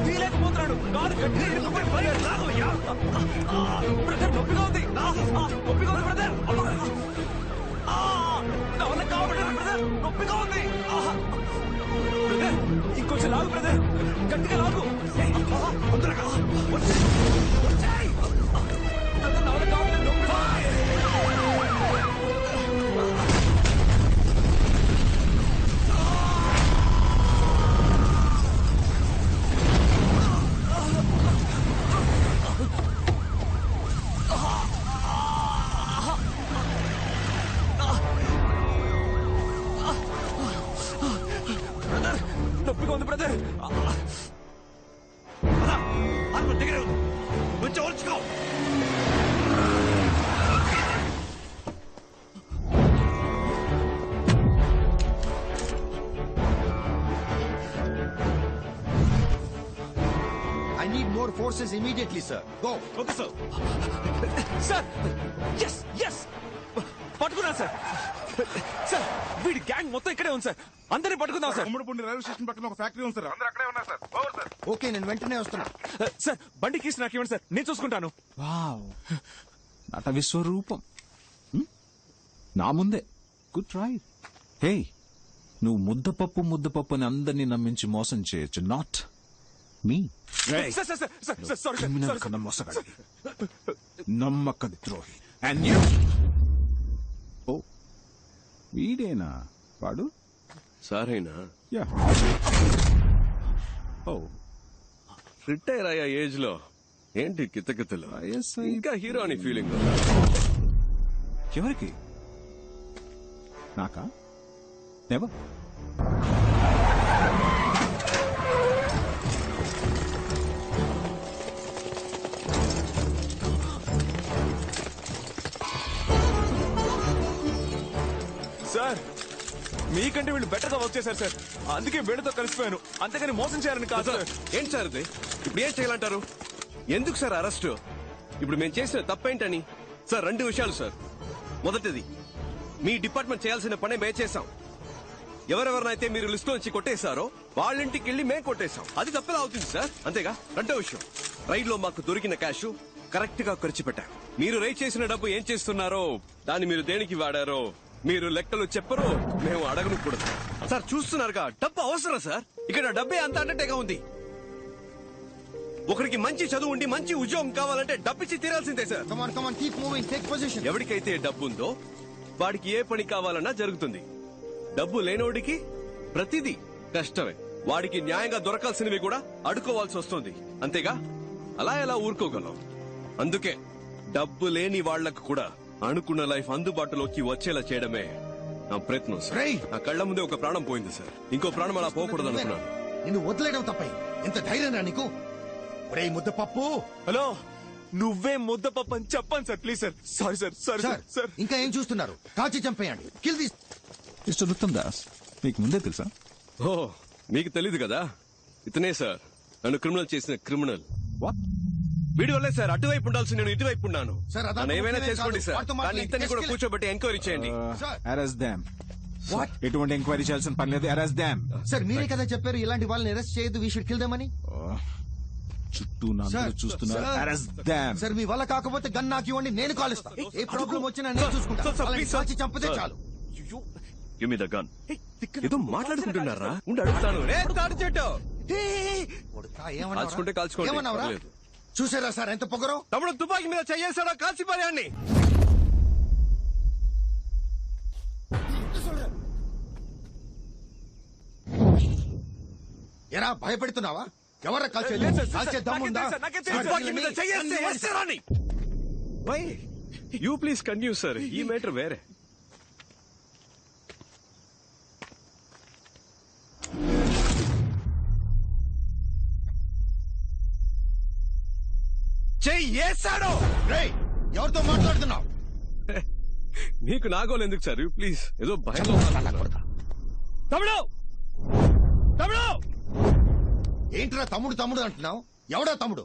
తీయలేకపోతున్నాడు. కాదు గట్టిగా ఇరుక్కుపోయి బ్రదర్ లాగవయ్యా. బ్రదర్ నొప్పిగా ఉంది. నొప్పిగా ఉంది బ్రదర్. నా వల్ల కావట్లేదు బ్రదర్, నొప్పిగా ఉంది. బ్రదర్ ఇంకొంచెం లాగు బ్రదర్, గట్టిగా లాగు. తొందరగా వచ్చేయ్. బ్రదర్ నా వల్ల కావట్లేదు, నొప్పిగా ఉంది బ్రదర్. దగ్గర కొంచెం ఓర్చుకో. I need more forces immediately, sir. Go. Okay, sir. Sir. Yes, yes. పట్టుకున్నా సార్. సార్ వీడి గ్యాంగ్ మొత్తం ఇక్కడే ఉంది సార్. అందరినీ పట్టుకుందాం సార్. ఉమ్మడిపూడి రైల్వే స్టేషన్ పక్కన ఒక ఫ్యాక్టరీ ఉంది సార్. అందరూ అక్కడే ఉన్నారు సార్. Over sir. ఓకే, నేను వెంటనే వస్తున్నా. సార్ బండి కీస్ నాకు ఇవ్వండి సార్, నేను చూసుకుంటాను. వావ్, నట విశ్వరూపం నా ముందే. Good try. హే, నువ్వు ముద్దపప్పు అని అందరినీ నమ్మించి మోసం చేయొచ్చు, నాట్ మీ. క్రిమినల్ కన్నా మోసగాడి, నమ్మక ద్రోహి. And you. ఓ వీడేనా వాడు? సారేనా? యా. ఓ రిటైర్ అయ్యా ఏజ్ లో ఏంటి కితకితలు? ఇంకా హీరో అని ఫీలింగ్. ఎవరికి? నాకా? నెవర్. సార్ మీకంటే వీళ్ళు బెటర్ గా వర్క్ చేశారు సార్, అందుకే వీళ్ళతో కలిసిపోయాను, అంతేగాని మోసం చేయాలని కాదు సార్. ఏంటి సార్ ఇది? ఇప్పుడు ఏం చేయాలంటారు? ఎందుకు సార్ అరెస్ట్? ఇప్పుడు మేము చేసిన తప్పేంటని? సార్ రెండు విషయాలు సార్. మొదటిది, మీ డిపార్ట్మెంట్ చేయాల్సిన పనే మేము చేశాం. ఎవరెవరినైతే మీరు లిస్ట్ నుంచి కొట్టేశారో వాళ్ళింటికి వెళ్ళి మేము కొట్టేశాం. అది తప్పేలా అవుతుంది సార్, అంతేగా? రెండో విషయం, రైడ్ లో మాకు దొరికిన క్యాష్ కరెక్ట్ గా ఖర్చు పెట్టాం. మీరు రైడ్ చేసిన డబ్బు ఏం చేస్తున్నారో, దాన్ని మీరు దేనికి వాడారో మీరు లెక్కలు చెప్పరు, మేము అడగను కూడా. సార్ చూస్తున్నారుగా, డబ్బు అవసరం సార్. ఇక్కడ డబ్బే అంత అన్నట్టుగా ఉంది. ఒకరికి మంచి చదువు ఉండి మంచి ఉద్యోగం కావాలంటే డబ్బిచ్చి తీరాల్సిందే సార్. ఎవరికైతే డబ్బు ఉందో వాడికి ఏ పని కావాలన్నా జరుగుతుంది. డబ్బు లేనోడికి ప్రతిదీ కష్టమే. వాడికి న్యాయంగా దొరకాల్సినవి కూడా అడుకోవాల్సి వస్తుంది, అంతేగా? అలా ఎలా ఊరుకోగలం? అందుకే డబ్బు లేని వాళ్లకు కూడా అనుకున్న లైఫ్ అందుబాటులోకి వచ్చేలా చేయడమే నా ప్రయత్నం సార్. నా కళ్ల ముందే ఒక ప్రాణం పోయింది సార్, ఇంకో ప్రాణం అలా పోకూడదు అనుకున్నాను. నిన్ను వదిలేయడం తప్పై ఎంత ధైర్యం నీకు? ఒరే ముద్దపప్పు. హలో, నువ్వే ముద్దపప్పు అని చెప్పండి sir, please sir. Sorry sir, sorry sir. ఇంకా ఏం చూస్తున్నారు? కాల్చి చంపేయండి. Kill this. Mister Uttam Das, మీకు ముందే తెలుసా? ఓ, మీకు తెలీదు కదా? ఇతనే సార్ నన్ను క్రిమినల్ చేసిన క్రిమినల్. వాట్? వీడి వల్లే సార్ అటువైపు ఉండాల్సి నేను ఇటువైపు ఉన్నాను. నన్ను ఏమైనా చేసుకోండి సార్, కానీ ఇతన్ని కూడా కూర్చోబెట్టి ఎంక్వైరీ చేయండి. అరెస్ట్ దామ్. ఎటువంటి ఎంక్వైరీ చేయాల్సిన పని లేదు, అరెస్ట్ దామ్. సార్ మీరే కదా చెప్పారు ఇలాంటి వాళ్ళని అరెస్ట్ చేయొద్దు, వీ షుడ్ కిల్ దెమ్ అని. చుట్టూ చూస్తున్నారు, అరెస్ట్ దామ్. సార్ మీ వల్ల కాకపోతే గన్ నాకు ఇవ్వండి, నేను కాలుస్తా. ఏ ప్రాబ్లం వచ్చినా నేను చూసుకుంటా. కాల్చి చంపితే చాలు. Give me the gun. ఏదో మాట్లాడుకుంటున్నారా? ఉండి అడుగుతాను. తాడు చెట్టు కాల్చుకుంటే కాల్చుకోండి. చూసారా సార్ ఎంత పొగరో? తమ్ముడు తుపాకీ మీద చెయ్యేశాడా కాల్చిపార్యాన్ని. ఎరా భయపెడుతున్నావా? ఎవరా కాల్చే దమ్ముందా? తుపాకీ మీద చెయ్యేస్తే వేస్తారాని. Why you please continue sir, ఈ మ్యాటర్ వేరే. చెయ్యేశాడు. ఎవరితో మాట్లాడుతున్నావు? నీకు నాగోలు ఎందుకు సార్, ప్లీజ్. ఏదో భయంలో తమ్ముడు తమ్ముడు. ఏంట్రా తమ్ముడు తమ్ముడు అంటున్నావు? ఎవడా తమ్ముడు?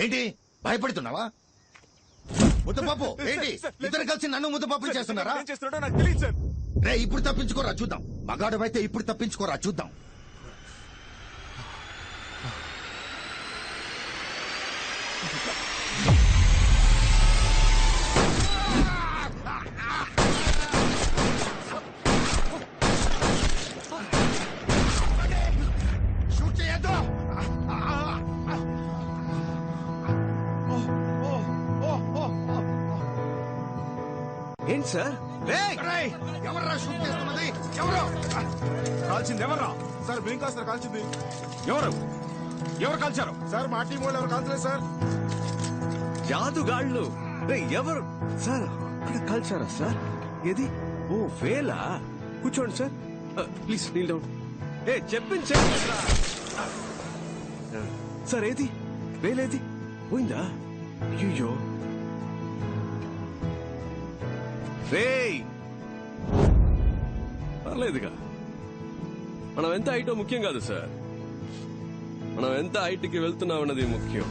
ఏంటి భయపడుతున్నావా? ముద్దపప్పు ఏంటి? ఇద్దరు కలిసి నన్ను ముద్దపప్పు చేస్తున్నారా? నాకు తెలియదు సార్. రే ఇప్పుడు తప్పించుకోరా చూద్దాం. మగాడవైతే ఇప్పుడు తప్పించుకోరా చూద్దాం. షూట్ చేయొద్దు. ఏంటి సార్? రేయ్, ఎవర్రా షూట్ చేస్తున్నది? ఎవరు? కాల్చింది ఎవర్రా? సార్ బ్లింక్ సార్ కాల్చింది. ఎవరు కాల్చారు? సార్ మా టీం వాళ్ళు ఎవరు కాల్చలేదు సార్. జాదుగాళ్ళు. ఎవరు సార్? అక్కడ కాల్చారా సార్? ఏది? ఓ వేలా. కూర్చోండి సార్, ప్లీజ్ నీల్ డౌన్. చెప్పింది సార్. ఏది వేలేది? పోయిందా? అయ్యో రేయ్, పర్లేదుగా. మనం ఎంత హైటో ముఖ్యం కాదు సార్, మనం ఎంత హైట్కి వెళ్తున్నాం అన్నది ముఖ్యం.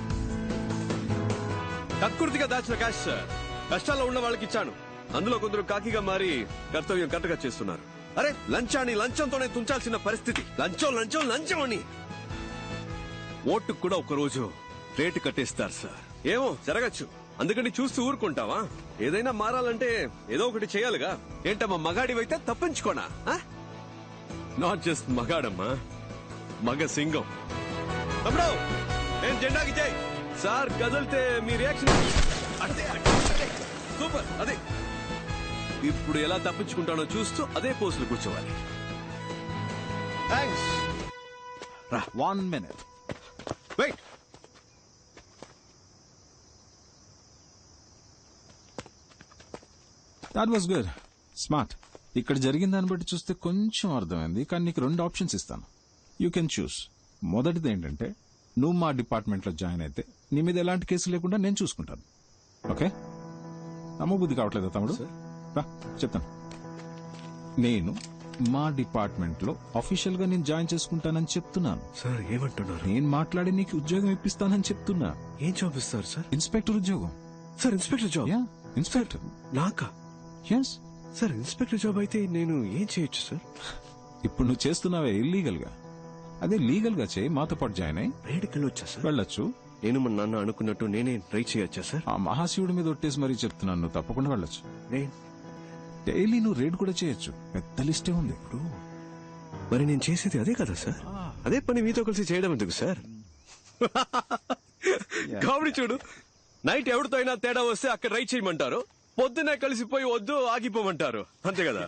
కక్కుర్తిగా దాచిన క్యాష్ సార్, కష్టాల్లో ఉన్న వాళ్ళకి ఇచ్చాను. అందులో కొందరు కాకిగా మారి కర్తవ్యం కరెక్ట్గా చేస్తున్నారు. అరే, లంచాన్ని లంచంతోనే తుంచాల్సిన పరిస్థితి. లంచం లంచం లంచం అని ఓటుకు కూడా ఒకరోజు రేటు కట్టేస్తారు సార్. ఏమో జరగచ్చు, అందుకని చూస్తూ ఊరుకుంటావా? ఏదైనా మారాలంటే ఏదో ఒకటి చేయాలిగా. ఏంటమ్మా, మగాడివైతే తప్పించుకోనా? నాట్ జస్ట్ మగాడమ్మా, మగ సింగం. తమ్ముడు, నేను జెండాకి చేయి సార్. కదిలితే మీ రియాక్షన్ అంటే సూపర్. అదే ఇప్పుడు ఎలా తప్పించుకుంటానో చూస్తూ అదే పోస్టులు కూర్చోవాలి. Thanks. 1 minute. Wait. That was good, smart. ఇక్కడ జరిగిన దాన్ని బట్టి చూస్తే కొంచెం అర్థమైంది, కానీ నీకు 2 ఆప్షన్స్ ఇస్తాను. You can choose. మొదటిది ఏంటంటే, నువ్వు మా డిపార్ట్మెంట్ లో జాయిన్ అయితే నీ మీద ఎలాంటి కేసు లేకుండా నేను చూసుకుంటాను. ఓకే? నమ్మబుద్ధి కావట్లేదా తమ్ముడు? రా చెప్తాను. నేను మా డిపార్ట్మెంట్ లో అఫీషియల్ గా నేను జాయిన్ చేసుకుంటానని చెప్తున్నాను. సార్ ఏమంటున్నారు? నేను మాట్లాడి నీకు ఉద్యోగం ఇప్పిస్తానని చెప్తున్నా. ఏం జాబ్ ఇస్తారు సార్? ఇన్స్పెక్టర్ ఉద్యోగం. Sir inspector job? Yeah, inspector. నాకా? ఎస్. సార్ ఇన్స్పెక్టర్ జాబ్ అయితే నేను ఏం చేయొచ్చు సార్? ఇప్పుడు నువ్వు చేస్తున్నావే ఇల్లీగల్ గా, అదే లీగల్ గా చేయి. మాతో పాటు జాయిన్ అయ్యి రైడ్కి వెళ్ళొచ్చా సార్? వెళ్ళొచ్చు. నేను మా నాన్న అనుకున్నట్టు నేనే ట్రై చేయొచ్చా సార్? ఆ మహాశివుడి మీద ఒట్టేసి మరీ చెప్తున్నాను, నువ్వు తప్పకుండా వెళ్ళొచ్చు. నేను డైలీ నువ్వు రేడ్ కూడా చేయొచ్చు, పెద్ద లిస్టే ఉంది. ఇప్పుడు మరి నేను చేసేది అదే కదా సార్? అదే పని మీతో కలిసి చేయడం ఎందుకు సార్? కామెడీ చూడు. నైట్ ఎవరితో అయినా తేడా వస్తే అక్కడ రైడ్ చేయమంటారు, పొద్దునే కలిసిపోయి వద్దు ఆగిపోమంటారు. అంతే కదా?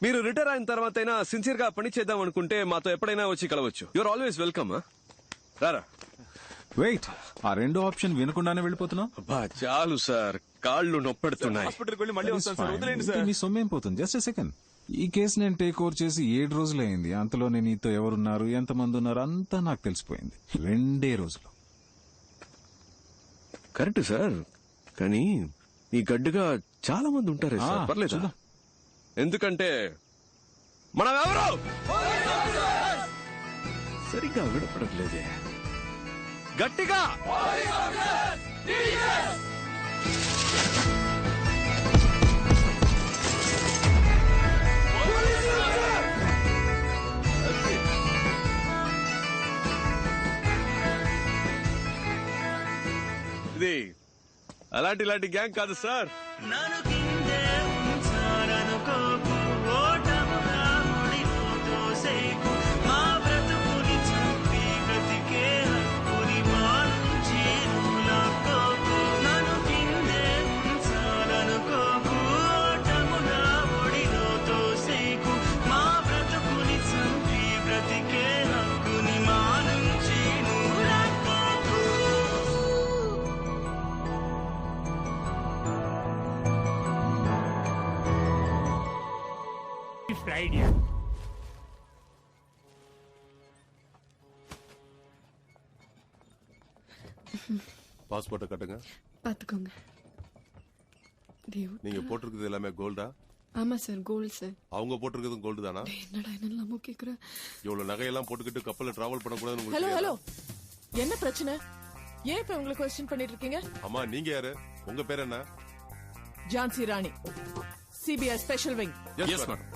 మీరు రిటైర్ అయిన తర్వాత అయినా సిన్సియర్ గా పని చేద్దాం అనుకుంటే మాతో ఎప్పుడైనా వచ్చి కలవచ్చు. You are always welcome. రారా. వెయిట్, ఆ 2 ఆప్షన్ వినకుండానే వెళ్ళిపోతున్నావు? అబ్బా చాలు సార్, కాళ్ళు నొప్పెడుతున్నాయి. హాస్పిటల్కి వెళ్ళి మళ్ళీ వస్తాను సార్. వదిలేండి ఇంకా సార్. నీ సొమ్మేం పోతుంది? Just second. ఈ కేసు నేను టేక్ ఓవర్ చేసి 7 రోజులైంది. అంతలోనే నీతో ఎవరున్నారు, ఎంతమంది ఉన్నారు అంతా నాకు తెలిసిపోయింది 2 రోజులు. కరెక్ట్ సార్, కానీ ఈ గడ్డుగా చాలా మంది ఉంటారే సార్. ఆ, పర్లేదు. చూద్దాం. ఎందుకంటే మనం ఎవరు సరిగ్గా వినపడట్లేదే. గట్టిగా ఇది అలాంటి గ్యాంగ్ కాదు సార్. నన్ను కిందే ఉంచాలనుకోకు, ఓటముగా ముడిలో తోసేకు, మా బ్రతుకుని చంపి బ్రతికే హక్కుని మా నుంచి నువ్వు లాక్కోకు. నన్ను కిందే ఉంచాలనుకోకు, ఓటముగా ముడిలో తోసేకు, మా బ్రతుకుని చంపి బ్రతికే హక్కుని మా నుంచి నువ్వు లాక్కోకు. ஐடியா பாஸ்போர்ட்டை கட்டுங்க. பார்த்துக்கோங்க. தேவ் நீங்க போட்டிருக்கிறது எல்லாமே கோல்டா? ஆமா சார், கோல்டு சார். அவங்க போட்டிருக்கிறதும் கோல்டு தானா? என்னடா என்னெல்லாமோ கேக்குற. இவ்வளவு நகையெல்லாம் போட்டுக்கிட்டு கப்பல்ல டிராவல் பண்ணக்கூடாதுன்னு ஹலோ உங்களுக்கு ஹலோ, என்ன பிரச்சனை? ஏன் இப்ப உங்களுக்கு क्वेश्चन பண்ணிட்டு இருக்கீங்க? அம்மா நீங்க யாரு? உங்க பேர் என்ன? Jhansi Rani, CBI special wing. Yes, madam.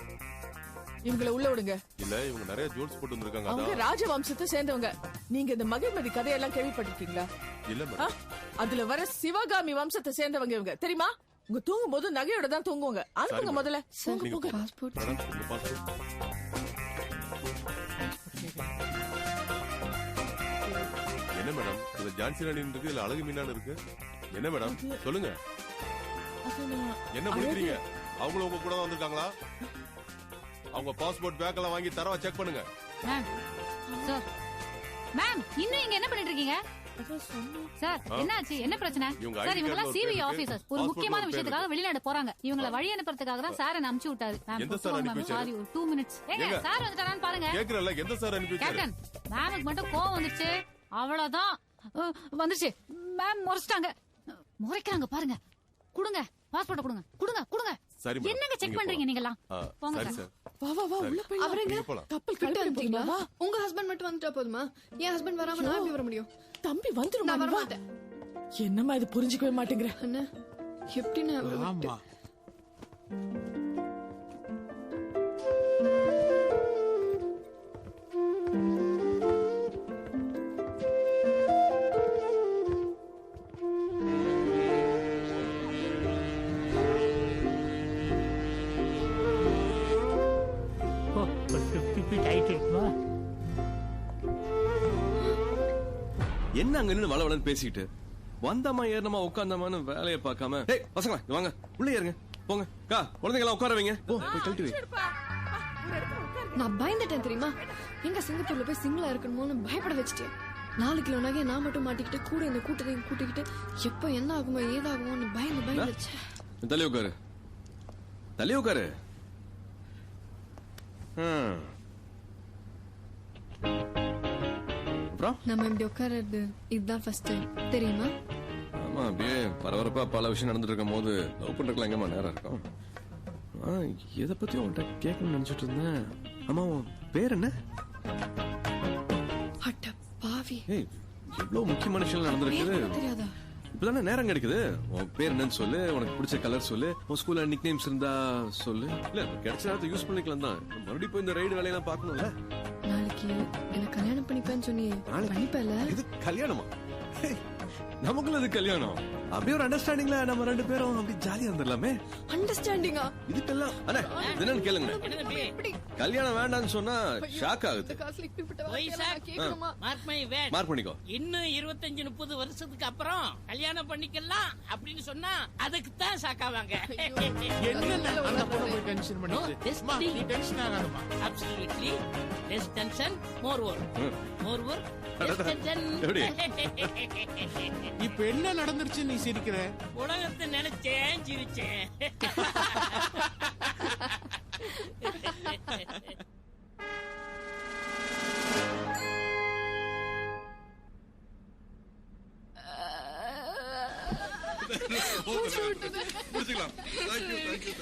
இவங்களை உள்ள விடுங்க. இல்ல இவங்க நிறைய ஜோல்ஸ் போட்டு வந்திருக்காங்க அவங்க அதான். ராஜவம்சத்தை சேர்ந்தவங்க. நீங்க இந்த மகிழ்மதி கதையெல்லாம் கேள்விப்பட்டிருக்கீங்களா? இல்ல ஆ? மேடம். அதுல வர சிவகாமி வம்சத்தை சேர்ந்தவங்க இவங்க தெரியுமா? உங்க தூங்கும் போது நகையோட தான் தூங்குவாங்க. அனுப்புங்க முதல்ல. சார் நீங்க போங்க. பாஸ்போர்ட் மேடம் உங்க பாஸ்போர்ட். என்ன மேடம் இதுல ஜான்சி ராணி இருக்கு, இல்ல அழகு மீனான்னு இருக்கு. என்ன மேடம் சொல்லுங்க, அது நான் என்ன முடிக்கிறீங்க? அவங்களும் உங்க கூட தான் வந்திருக்காங்களா? அவங்க பாஸ்போர்ட் பேக் எல்லாம் வாங்கி தரவா செக் பண்ணுங்க. மேம் சார் மேம் இன்னும் இங்க என்ன பண்ணிட்டு இருக்கீங்க அதான் சொன்னேன். சார் என்னாச்சு என்ன பிரச்சனை இவங்க சார் ID இவங்க cardல ஒரு சிவி பேர் இருக்கு. ஆபீசர்ஸ் ஒரு Passport முக்கியமான ஒரு பேர் விஷயத்துக்காக இருக்கு. வெளிநாடு போறாங்க இவங்களை வழி அனுப்புறதுக்காக தான் சார் என்ன அனுப்பிச்சு விட்டாரு மேம் எந்த சார் அனுப்பி வச்சாரு? சாரி ஒரு 2 மினிட்ஸ் ஏங்க ஏங்க? சார் வந்துட்டாரான்னு பாருங்க கேக்குறல்ல எந்த சார் அனுப்பி வச்சாரு? கேப்டன் மேமுக்கு மட்டும் கோவம் வந்துருச்சு அவ்வளவுதான் வந்துருச்சு மேம் முறைச்சிட்டாங்க முறைக்கிறாங்க பாருங்க கொடுங்க பாஸ்போர்ட் கொடுங்க கொடுங்க கொடுங்க சரி மேடம், என்னங்க செக் நீங்க பண்றீங்க போலாம். நீங்க எல்லாம் ஆ, போங்க சரி சார் சார். வா உள்ள போய் அவருங்க நீங்க போலாம். கப்பல் கிட்ட கட்ட அனுப்பிட்டீங்களா? வா. உங்க ஹஸ்பண்ட் மட்டும் வந்துட்டா போதுமா? என் ஹஸ்பண்ட் வராம நான் எப்படி வர முடியும்? தம்பி வந்துருமா? நான் நீ வர வா. மாட்டேன். என்னம்மா இது புரிஞ்சுக்கவே மாட்டேங்கிற? அண்ணா எப்படி நான் அவரை விட்டு- ஆமா என்ன அங்க நின்னு வளவளன்னு பேசிட்டு வந்தமா ஏறணுமா உட்கார்ந்தமான்னு வேலையை பார்க்காம டேய் பசங்களா இங்க வாங்க உள்ள ஏறுங்க போங்க கா குழந்தைங்களா உட்கார வைங்க போ போய் கழட்டி வை. நான் பயந்துட்டேன் தெரியுமா? எங்க சிங்கப்பூர்ல போய் சிங்கிளா இருக்கணுமோன்னு பயப்பட வச்சுட்டேன். 4 கிலோ நகையை நான் மட்டும் மாட்டிக்கிட்டு கூட இந்த கூட்டத்தையும் கூட்டிக்கிட்டு எப்ப என்ன ஆகுமோ ஏதாகுமோன்னு பயந்து வச்சேன். தள்ளி உட்காரு தள்ளி உட்காரு. அப்புறம் நம்ம இப்படி உட்கார்றது இதுதான் ஃபர்ஸ்ட் டைம் தெரியுமா? ஆமா அப்படியே பரபரப்பா பல விஷயம் நடந்துட்டு இருக்கும் போது லவ் பண்றதுக்குலாம் எங்கம்மா நேரம் இருக்கும். எதை பத்தி உன்கிட்ட கேட்கணும்னு நினைச்சிட்டு இருந்தேன். ஆமா உன் பேர் என்ன? அட்ட பாவி, ஏய் எவ்வளவு முக்கியமான விஷயம் நடந்திருக்குது. பேர் கூட தெரியாதா? இப்பதானே நேரம் கிடைக்குது. உன் பேர் என்னன்னு சொல்லு, உனக்கு பிடிச்ச கலர் சொல்லு, உன் ஸ்கூல்ல நிக் நேம்ஸ் இருந்தா சொல்லு. இல்ல கிடைச்ச நேரத்தை யூஸ் பண்ணிக்கலாம் தான். மறுபடியும் போய் இந்த ரைடு வேலையெல்லாம் பார்க்கணும்ல. நாளைக்கு என்ன கல்யாணம் பண்ணிப்பேன்னு சொன்னியே, பண்ணிப்பல? இது கல்யாணமா? ஏய், நமக்குள்ள இது கல்யாணம். அப்படியே ஒரு அண்டர்ஸ்டாண்டிங்ல நம்ம 2 பேரும் அப்படி ஜாலியா இருந்துடலாமே. அண்டர்ஸ்டாண்டிங்கா? இதுக்கெல்லாம் அண்ணே இது என்னன்னு கேளுங்க. கல்யாணம் வேண்டாம்னு சொன்னா ஷாக் ஆகுது. இந்த காசுல இப்படிப்பட்ட வார்த்தையெல்லாம் நான் கேட்கணுமா? மார்க் பண்ணிக்கோ. இன்னும் 25-30 வருஷத்துக்கு அப்புறம் கல்யாணம் பண்ணிக்கலாம் அப்படின்னு சொன்னா அதுக்கு தான் சாக்காவாங்க. என்ன அந்த பொண்ணு போய் டென்ஷன் பண்ணிட்டு நீ tension ஆகாதமா. Absolutely less tension, more work. More work, less tension. எப்படி? இப்ப என்ன நடந்துருச்சு நீ சிரிக்கிற? உலகத்தை நினைச்சேன் சிரிச்சேன். முடிச்சுக்கலாம். Thank you.